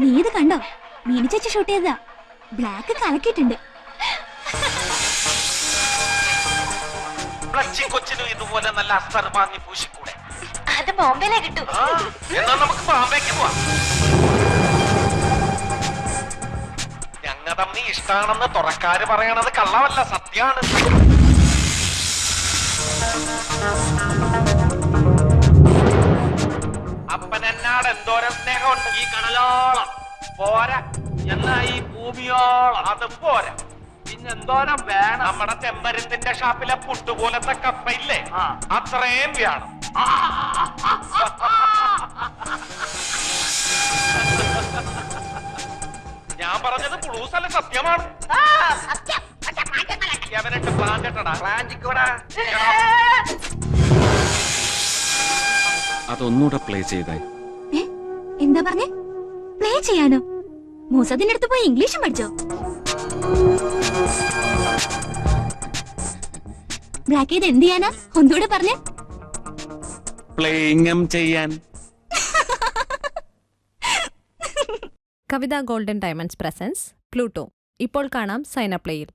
നീ ഇത് കണ്ടോ? മീനു ചേച്ചി ഷൂട്ട് ചെയ്തതാ. ബ്ലാക്ക് കലക്കിയിട്ടുണ്ട്. കൊച്ചിനും ഇതുപോലെ നല്ല അസ്തർ വാങ്ങി പൂശിക്കൂടെ? അത് ബോംബെയിലേ കിട്ടൂ. എന്നാ നമുക്ക് ബോംബെക്ക് പോവാം. ഞങ്ങ തമ്മി ഇഷ്ടാണെന്ന് തുറക്കാര് പറയണത് കള്ളമല്ല, സത്യാണ്. അപ്പനെന്നാട് എന്തോരം സ്നേഹമുണ്ട്. ഈ കടലോളം പോരാ, എന്നാ ഈ ഭൂമിയോളം അതും പോരാ. പിന്നെന്തോരം വേണം? നമ്മുടെ ചെമ്പരത്തിന്റെ ഷാപ്പിലെ പുട്ടുപോലത്തെ കപ്പയില്ലേ, അത്രയും വേണം. ഞാൻ പറഞ്ഞത് പുളൂസല്ല, സത്യമാണ്. അവനിട്ട് പ്ലാന്റടാ, പ്ലാന്റിക്കൂടാ. അതൊന്നുകൂടെ പ്ലേ ചെയ്തായി. എന്താ പറഞ്ഞേ? പ്ലേ ചെയ്യാനോ? മൂസദിന്റെ അടുത്ത് പോയി ഇംഗ്ലീഷും പഠിച്ചോ? ബ്ലാക്ക് ചെയ്ത് എന്ത് ചെയ്യാനാ? ഒന്നുകൂടെ പറഞ്ഞേ. പ്ലേയിങ്ങും ചെയ്യാൻ. കവിത ഗോൾഡൻ ഡയമണ്ട്സ് പ്രസൻസ് പ്ലൂട്ടോ ഇപ്പോൾ കാണാം സൈന പ്ലേയിൽ.